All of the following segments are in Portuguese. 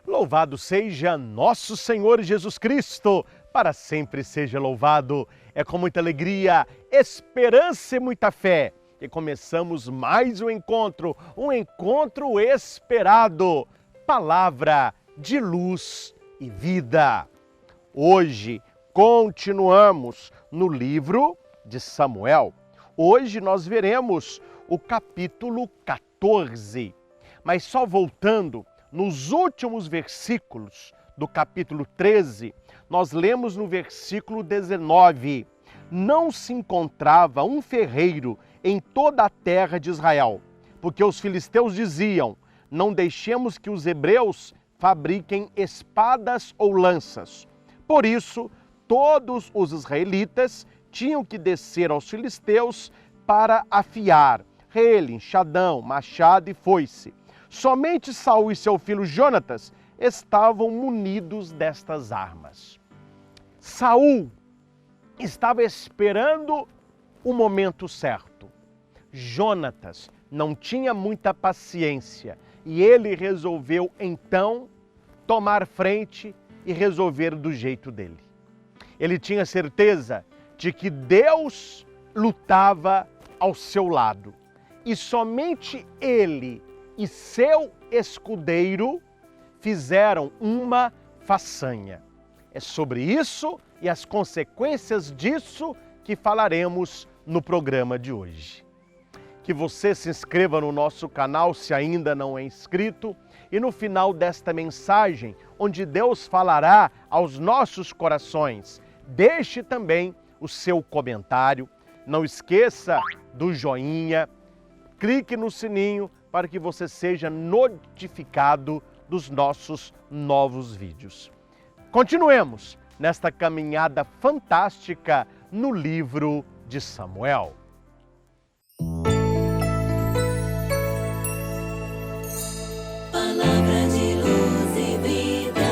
Louvado seja nosso Senhor Jesus Cristo, para sempre seja louvado. É com muita alegria, esperança e muita fé que começamos mais um encontro esperado, palavra de luz e vida. Hoje continuamos no livro de Samuel. Hoje nós veremos o capítulo 14, mas só voltando nos últimos versículos do capítulo 13, nós lemos no versículo 19: não se encontrava um ferreiro em toda a terra de Israel, porque os filisteus diziam: não deixemos que os hebreus fabriquem espadas ou lanças. Por isso, todos os israelitas tinham que descer aos filisteus para afiar rele, enxadão, machado e foice. Somente Saul e seu filho Jonatas estavam munidos destas armas. Saul estava esperando o momento certo. Jonatas não tinha muita paciência e ele resolveu então tomar frente e resolver do jeito dele. Ele tinha certeza de que Deus lutava ao seu lado e somente ele e seu escudeiro fizeram uma façanha. É sobre isso e as consequências disso que falaremos no programa de hoje. Que você se inscreva no nosso canal se ainda não é inscrito e no final desta mensagem, onde Deus falará aos nossos corações, deixe também o seu comentário. Não esqueça do joinha, clique no sininho para que você seja notificado dos nossos novos vídeos. Continuemos nesta caminhada fantástica no livro de Samuel. Palavra de luz e vida.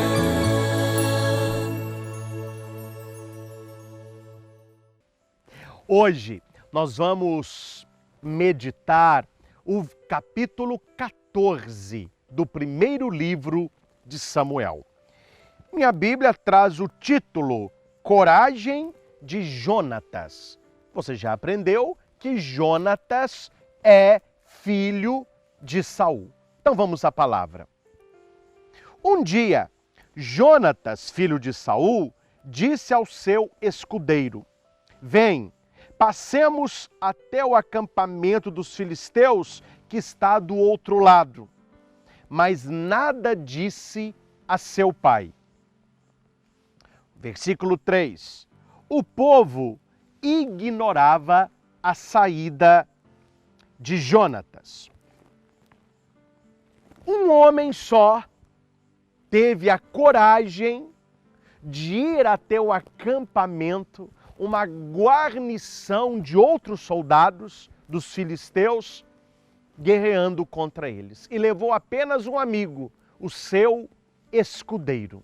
Hoje nós vamos meditar o capítulo 14 do primeiro livro de Samuel. Minha Bíblia traz o título Coragem de Jonatas. Você já aprendeu que Jonatas é filho de Saul. Então vamos à palavra. Um dia, Jonatas, filho de Saul, disse ao seu escudeiro: vem, passemos até o acampamento dos filisteus que está do outro lado. Mas nada disse a seu pai. Versículo 3. O povo ignorava a saída de Jonatas. Um homem só teve a coragem de ir até o acampamento, uma guarnição de outros soldados dos filisteus, guerreando contra eles. E levou apenas um amigo, o seu escudeiro.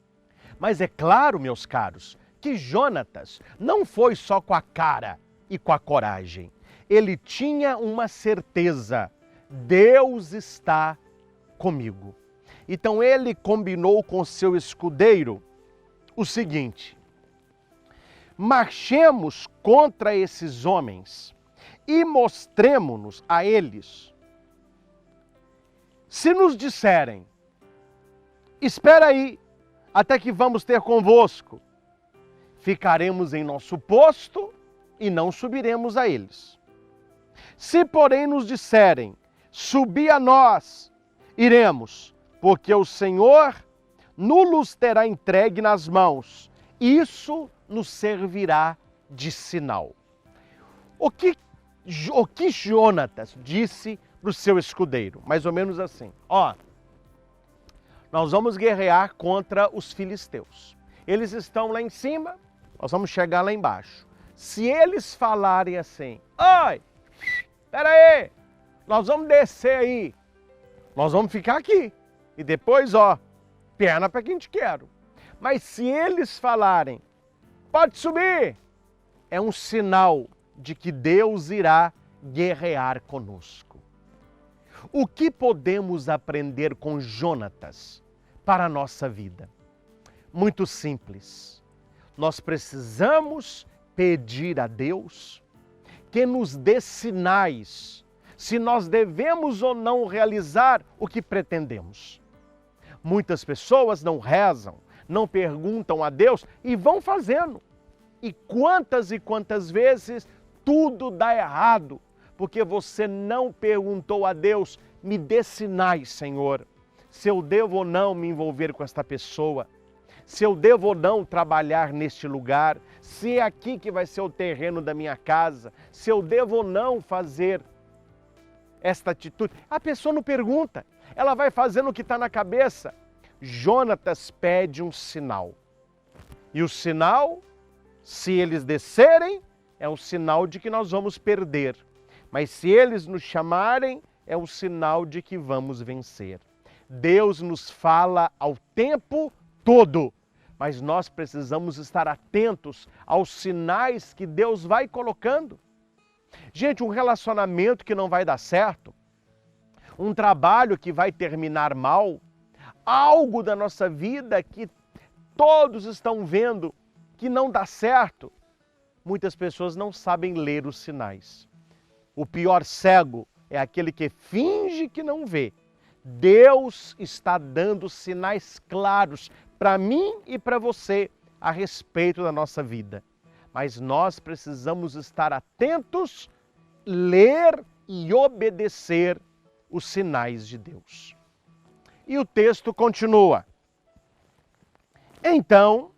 Mas é claro, meus caros, que Jonatas não foi só com a cara e com a coragem. Ele tinha uma certeza: Deus está comigo. Então ele combinou com seu escudeiro o seguinte: marchemos contra esses homens e mostremo-nos a eles. Se nos disserem: espera aí, até que vamos ter convosco, ficaremos em nosso posto e não subiremos a eles. Se, porém, nos disserem: subi a nós, iremos, porque o Senhor nos terá entregue nas mãos. Isso nos servirá de sinal. O que Jonatas disse para o seu escudeiro? Mais ou menos assim: nós vamos guerrear contra os filisteus. Eles estão lá em cima, nós vamos chegar lá embaixo. Se eles falarem assim: oi, espera aí, nós vamos descer aí, nós vamos ficar aqui. E depois, perna para quem te quero. Mas se eles falarem: pode subir, é um sinal de que Deus irá guerrear conosco. O que podemos aprender com Jonatas para a nossa vida? Muito simples. Nós precisamos pedir a Deus que nos dê sinais se nós devemos ou não realizar o que pretendemos. Muitas pessoas não rezam, não perguntam a Deus e vão fazendo. E quantas vezes tudo dá errado, porque você não perguntou a Deus: me dê sinais, Senhor, se eu devo ou não me envolver com esta pessoa, se eu devo ou não trabalhar neste lugar, se é aqui que vai ser o terreno da minha casa, se eu devo ou não fazer esta atitude. A pessoa não pergunta, ela vai fazendo o que está na cabeça. Jonatas pede um sinal. E o sinal, se eles descerem, é um sinal de que nós vamos perder. Mas se eles nos chamarem, é um sinal de que vamos vencer. Deus nos fala ao tempo todo, mas nós precisamos estar atentos aos sinais que Deus vai colocando. Gente, um relacionamento que não vai dar certo, um trabalho que vai terminar mal, algo da nossa vida que todos estão vendo que não dá certo, muitas pessoas não sabem ler os sinais. O pior cego é aquele que finge que não vê. Deus está dando sinais claros para mim e para você a respeito da nossa vida. Mas nós precisamos estar atentos, ler e obedecer os sinais de Deus. E o texto continua. Então,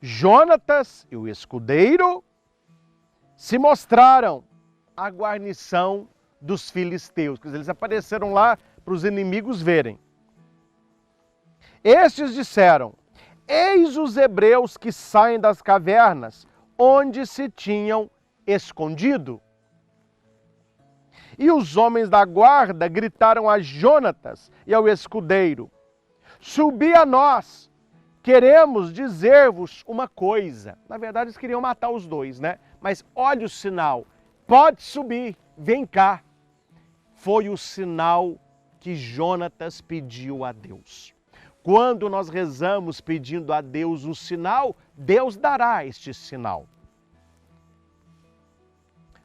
Jonatas e o escudeiro se mostraram à guarnição dos filisteus. Quer dizer, eles apareceram lá para os inimigos verem. Estes disseram: eis os hebreus que saem das cavernas, onde se tinham escondido. E os homens da guarda gritaram a Jonatas e ao escudeiro: subi a nós, queremos dizer-vos uma coisa. Na verdade, eles queriam matar os dois, né? Mas olha o sinal, pode subir, vem cá. Foi o sinal que Jonatas pediu a Deus. Quando nós rezamos pedindo a Deus um sinal, Deus dará este sinal.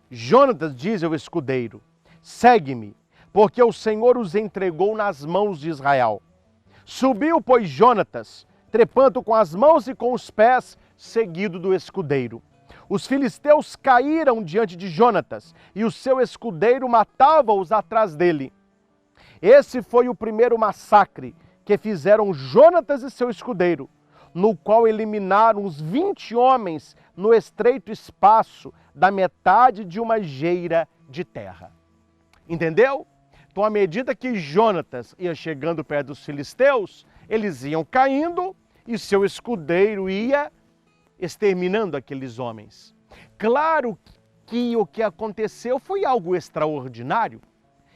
Jonatas diz ao escudeiro: segue-me, porque o Senhor os entregou nas mãos de Israel. Subiu, pois, Jonatas, trepando com as mãos e com os pés, seguido do escudeiro. Os filisteus caíram diante de Jonatas, e o seu escudeiro matava-os atrás dele. Esse foi o primeiro massacre que fizeram Jonatas e seu escudeiro, no qual eliminaram os 20 homens no estreito espaço da metade de uma geira de terra. Entendeu? Então, à medida que Jonatas ia chegando perto dos filisteus, eles iam caindo e seu escudeiro ia exterminando aqueles homens. Claro que o que aconteceu foi algo extraordinário.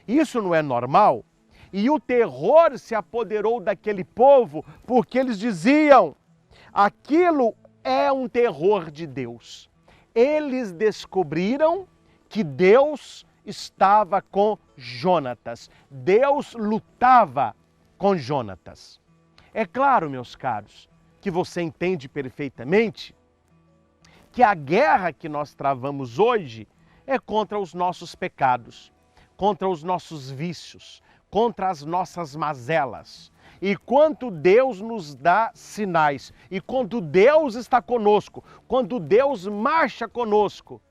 Isso não é normal. E o terror se apoderou daquele povo porque eles diziam: aquilo é um terror de Deus. Eles descobriram que Deus estava com Jonatas. Deus lutava com Jonatas. É claro, meus caros, que você entende perfeitamente que a guerra que nós travamos hoje é contra os nossos pecados, contra os nossos vícios, contra as nossas mazelas. E quando Deus nos dá sinais, e quando Deus está conosco, quando Deus marcha conosco,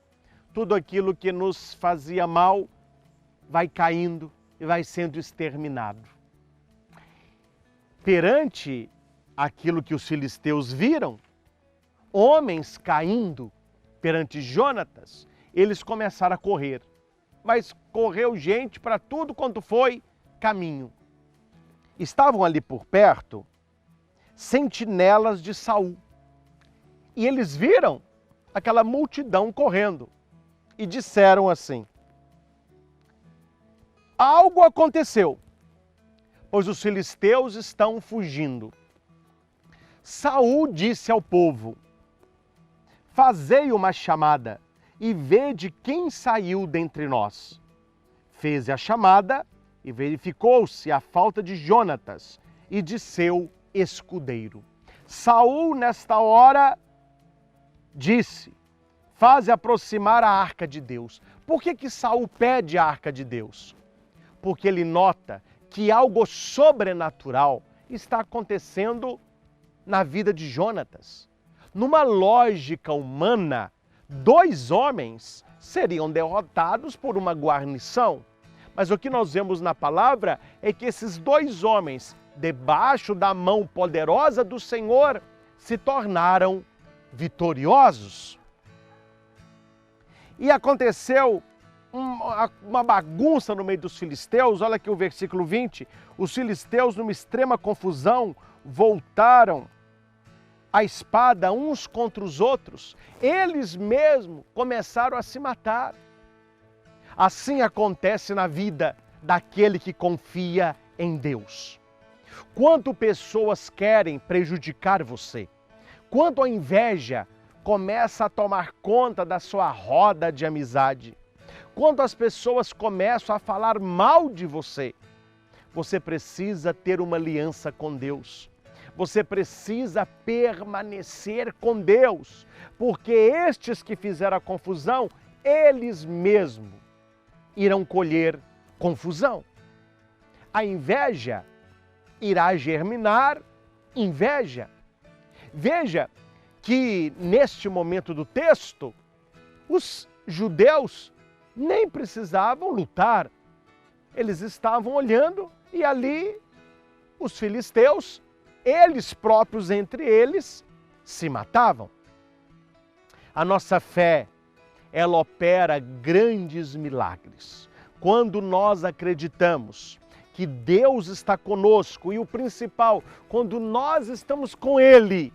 tudo aquilo que nos fazia mal vai caindo e vai sendo exterminado. Perante aquilo que os filisteus viram, homens caindo perante Jonatas, eles começaram a correr. Mas correu gente para tudo quanto foi caminho. Estavam ali por perto sentinelas de Saul. E eles viram aquela multidão correndo e disseram assim: algo aconteceu, pois os filisteus estão fugindo. Saul disse ao povo: fazei uma chamada e vede quem saiu dentre nós. Fez a chamada e verificou-se a falta de Jonatas e de seu escudeiro. Saul, nesta hora, disse: faze aproximar a arca de Deus. Por que Saul pede a arca de Deus? Porque ele nota que algo sobrenatural está acontecendo na vida de Jonatas. Numa lógica humana, 2 homens seriam derrotados por uma guarnição. Mas o que nós vemos na palavra é que esses 2 homens, debaixo da mão poderosa do Senhor, se tornaram vitoriosos. E aconteceu uma bagunça no meio dos filisteus. Olha aqui o versículo 20. Os filisteus, numa extrema confusão, voltaram a espada uns contra os outros. Eles mesmos começaram a se matar. Assim acontece na vida daquele que confia em Deus. Quanto pessoas querem prejudicar você, quanto a inveja começa a tomar conta da sua roda de amizade, quando as pessoas começam a falar mal de você, você precisa ter uma aliança com Deus. Você precisa permanecer com Deus, porque estes que fizeram a confusão, eles mesmos irão colher confusão. A inveja irá germinar inveja. Veja que neste momento do texto, os judeus nem precisavam lutar. Eles estavam olhando e ali os filisteus, eles próprios entre eles, se matavam. A nossa fé, ela opera grandes milagres. Quando nós acreditamos que Deus está conosco e o principal, quando nós estamos com Ele,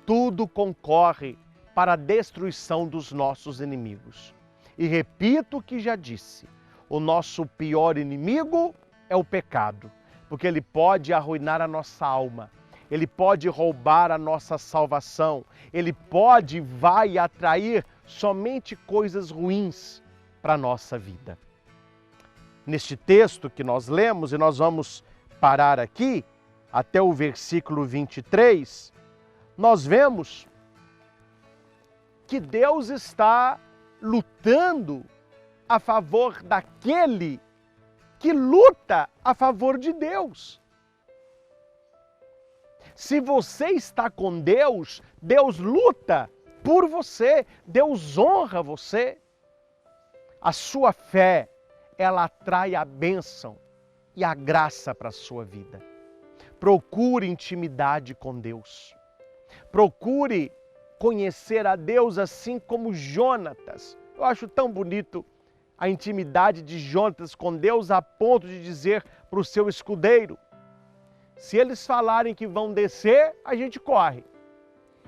tudo concorre para a destruição dos nossos inimigos. E repito o que já disse, o nosso pior inimigo é o pecado, porque ele pode arruinar a nossa alma, ele pode roubar a nossa salvação, ele vai atrair somente coisas ruins para a nossa vida. Neste texto que nós lemos, e nós vamos parar aqui, até o versículo 23, nós vemos que Deus está lutando a favor daquele que luta a favor de Deus. Se você está com Deus, Deus luta por você, Deus honra você. A sua fé, ela atrai a bênção e a graça para a sua vida. Procure intimidade com Deus. Procure conhecer a Deus assim como Jonatas. Eu acho tão bonito a intimidade de Jonatas com Deus a ponto de dizer para o seu escudeiro: se eles falarem que vão descer, a gente corre.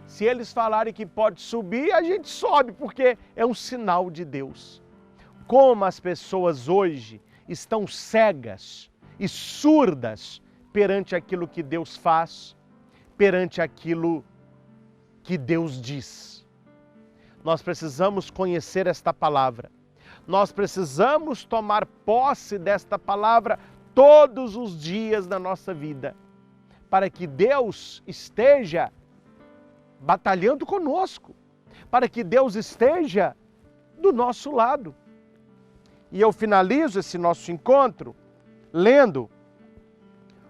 Se eles falarem que pode subir, a gente sobe, porque é um sinal de Deus. Como as pessoas hoje estão cegas e surdas perante aquilo que Deus faz, perante aquilo que Deus diz. Nós precisamos conhecer esta palavra. Nós precisamos tomar posse desta palavra todos os dias da nossa vida, para que Deus esteja batalhando conosco, para que Deus esteja do nosso lado. E eu finalizo esse nosso encontro lendo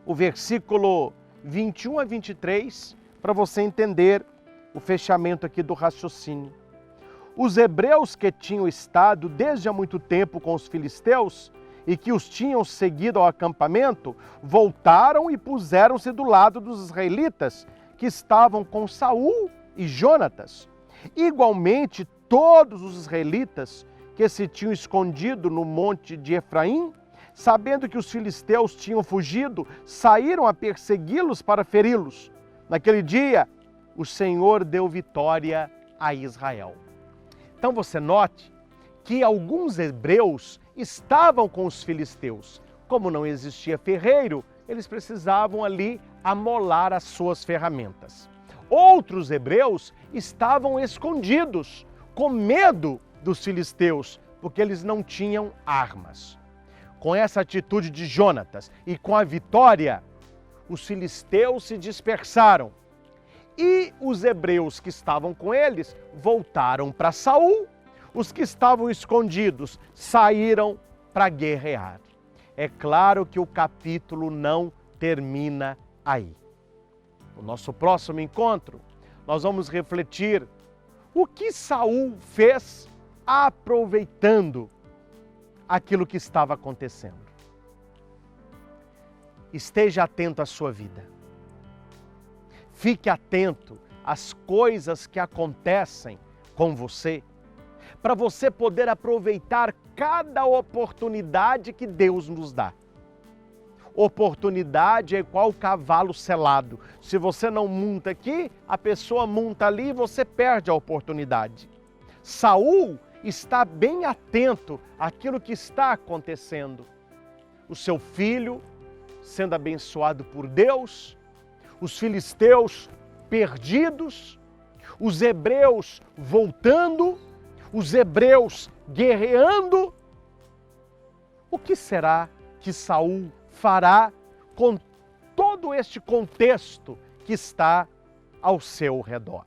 o versículo 21 a 23, para você entender o fechamento aqui do raciocínio. Os hebreus que tinham estado desde há muito tempo com os filisteus e que os tinham seguido ao acampamento, voltaram e puseram-se do lado dos israelitas que estavam com Saul e Jonatas. Igualmente, todos os israelitas que se tinham escondido no monte de Efraim, sabendo que os filisteus tinham fugido, saíram a persegui-los para feri-los. Naquele dia, o Senhor deu vitória a Israel. Então você note que alguns hebreus estavam com os filisteus. Como não existia ferreiro, eles precisavam ali amolar as suas ferramentas. Outros hebreus estavam escondidos, com medo dos filisteus, porque eles não tinham armas. Com essa atitude de Jonatas e com a vitória, os filisteus se dispersaram e os hebreus que estavam com eles voltaram para Saul. Os que estavam escondidos saíram para guerrear. É claro que o capítulo não termina aí. No nosso próximo encontro, nós vamos refletir o que Saul fez aproveitando aquilo que estava acontecendo. Esteja atento à sua vida. Fique atento às coisas que acontecem com você, para você poder aproveitar cada oportunidade que Deus nos dá. Oportunidade é igual cavalo selado. Se você não monta aqui, a pessoa monta ali e você perde a oportunidade. Saul está bem atento àquilo que está acontecendo. O seu filho sendo abençoado por Deus, os filisteus perdidos, os hebreus voltando, os hebreus guerreando. O que será que Saul fará com todo este contexto que está ao seu redor?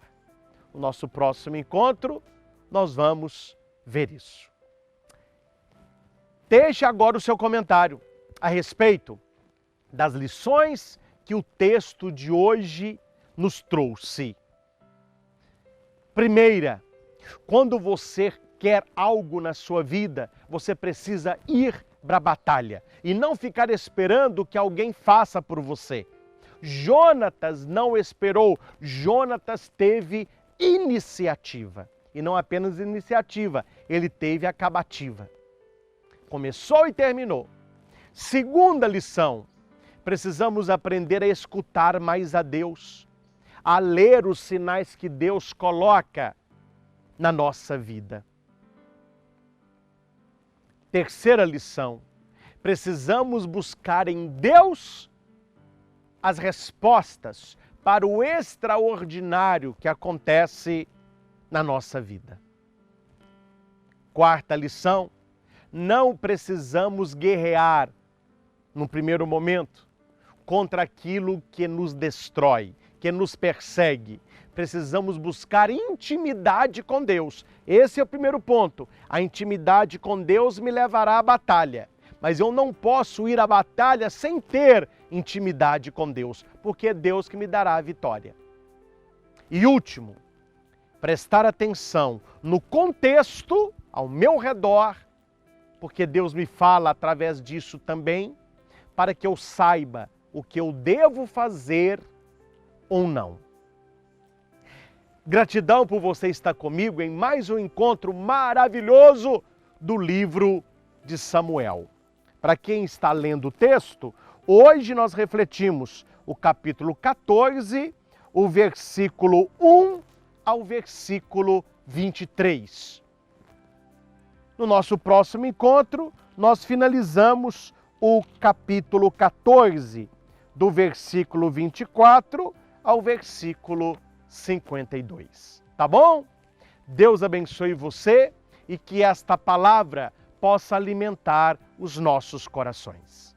No nosso próximo encontro, nós vamos ver isso. Deixe agora o seu comentário a respeito das lições que o texto de hoje nos trouxe. Primeira, quando você quer algo na sua vida, você precisa ir para a batalha e não ficar esperando que alguém faça por você. Jonatas não esperou, Jonatas teve iniciativa. E não apenas iniciativa, ele teve acabativa. Começou e terminou. Segunda lição, precisamos aprender a escutar mais a Deus, a ler os sinais que Deus coloca na nossa vida. Terceira lição, precisamos buscar em Deus as respostas para o extraordinário que acontece na nossa vida. Quarta lição, não precisamos guerrear, no primeiro momento, contra aquilo que nos destrói, que nos persegue. Precisamos buscar intimidade com Deus. Esse é o primeiro ponto. A intimidade com Deus me levará à batalha. Mas eu não posso ir à batalha sem ter intimidade com Deus, porque é Deus que me dará a vitória. E último, prestar atenção no contexto ao meu redor, porque Deus me fala através disso também, para que eu saiba o que eu devo fazer ou não. Gratidão por você estar comigo em mais um encontro maravilhoso do livro de Samuel. Para quem está lendo o texto, hoje nós refletimos o capítulo 14, o versículo 1 ao versículo 23. No nosso próximo encontro, nós finalizamos o capítulo 14, do versículo 24 ao versículo 52. Tá bom? Deus abençoe você e que esta palavra possa alimentar os nossos corações.